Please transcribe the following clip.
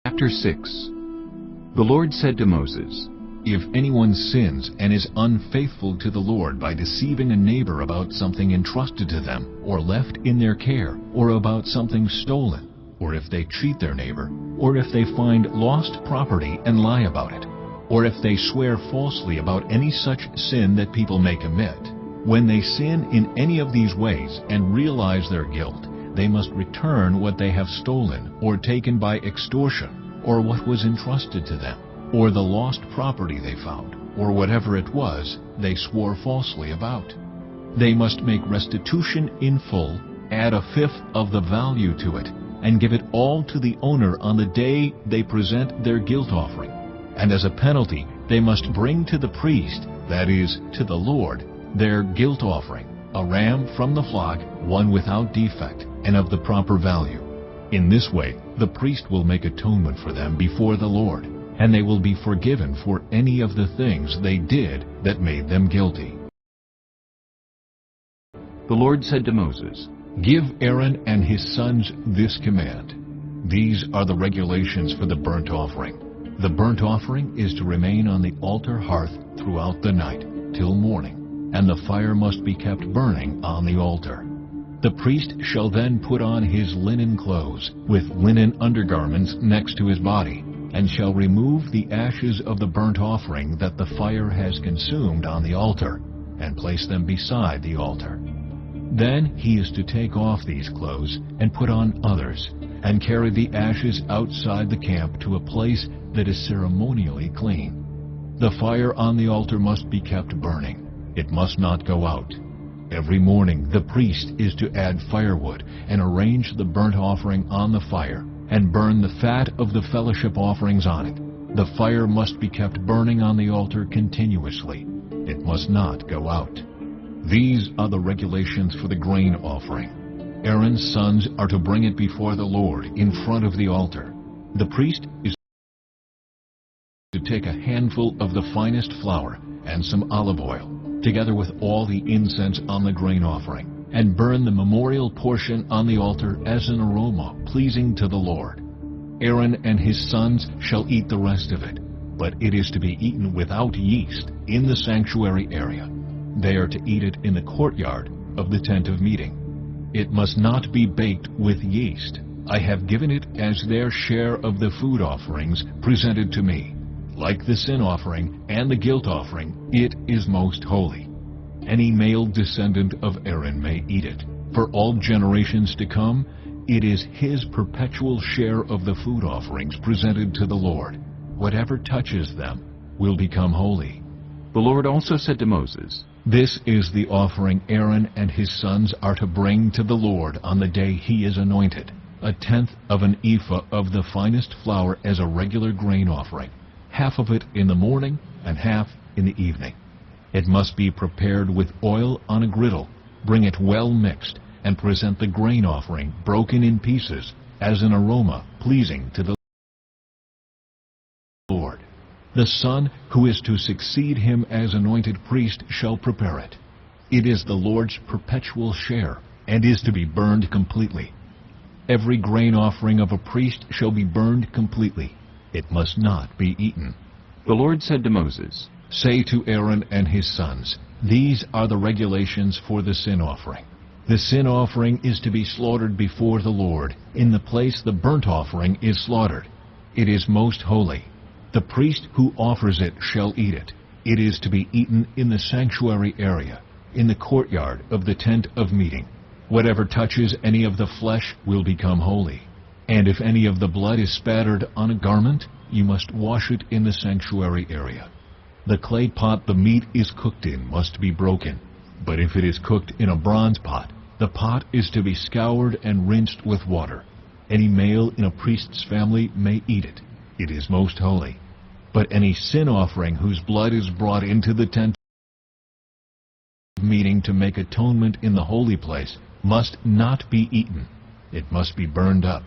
Chapter 6. The Lord said to Moses, "If anyone sins and is unfaithful to the Lord by deceiving a neighbor about something entrusted to them or left in their care, or about something stolen, or if they cheat their neighbor, or if they find lost property and lie about it, or if they swear falsely about any such sin that people may commit, when they sin in any of these ways and realize their guilt, they must return what they have stolen or taken by extortion, or what was entrusted to them, or the lost property they found, or whatever it was they swore falsely about. They must make restitution in full, add a fifth of the value to it, and give it all to the owner on the day they present their guilt offering. And as a penalty, they must bring to the priest, that is, to the Lord, their guilt offering, a ram from the flock, one without defect, and of the proper value. In this way, the priest will make atonement for them before the Lord, and they will be forgiven for any of the things they did that made them guilty." The Lord said to Moses, "Give Aaron and his sons this command. These are the regulations for the burnt offering. The burnt offering is to remain on the altar hearth throughout the night, till morning, and the fire must be kept burning on the altar. The priest shall then put on his linen clothes, with linen undergarments next to his body, and shall remove the ashes of the burnt offering that the fire has consumed on the altar, and place them beside the altar. Then he is to take off these clothes and put on others, and carry the ashes outside the camp to a place that is ceremonially clean. The fire on the altar must be kept burning. It must not go out. Every morning the priest is to add firewood and arrange the burnt offering on the fire, and burn the fat of the fellowship offerings on it. The fire must be kept burning on the altar continuously. It must not go out. These are the regulations for the grain offering. Aaron's sons are to bring it before the Lord in front of the altar. The priest is to take a handful of the finest flour and some olive oil, together with all the incense on the grain offering, and burn the memorial portion on the altar as an aroma pleasing to the Lord. Aaron and his sons shall eat the rest of it, but it is to be eaten without yeast in the sanctuary area. They are to eat it in the courtyard of the tent of meeting. It must not be baked with yeast. I have given it as their share of the food offerings presented to me. Like the sin offering and the guilt offering, it is most holy. Any male descendant of Aaron may eat it. For all generations to come, it is his perpetual share of the food offerings presented to the Lord. Whatever touches them will become holy." The Lord also said to Moses, "This is the offering Aaron and his sons are to bring to the Lord on the day he is anointed, 1/10 of an ephah of the finest flour as a regular grain offering, half of it in the morning and half in the evening. It must be prepared with oil on a griddle. Bring it well mixed, and present the grain offering broken in pieces as an aroma pleasing to the Lord. The son who is to succeed him as anointed priest shall prepare it. It is the Lord's perpetual share, and is to be burned completely. Every grain offering of a priest shall be burned completely. It must not be eaten." The Lord said to Moses, "Say to Aaron and his sons, these are the regulations for the sin offering. The sin offering is to be slaughtered before the Lord, in the place the burnt offering is slaughtered. It is most holy. The priest who offers it shall eat it. It is to be eaten in the sanctuary area, in the courtyard of the tent of meeting. Whatever touches any of the flesh will become holy. And if any of the blood is spattered on a garment, you must wash it in the sanctuary area. The clay pot the meat is cooked in must be broken, but if it is cooked in a bronze pot, the pot is to be scoured and rinsed with water. Any male in a priest's family may eat it. It is most holy. But any sin offering whose blood is brought into the tent of meeting to make atonement in the holy place must not be eaten. It must be burned up.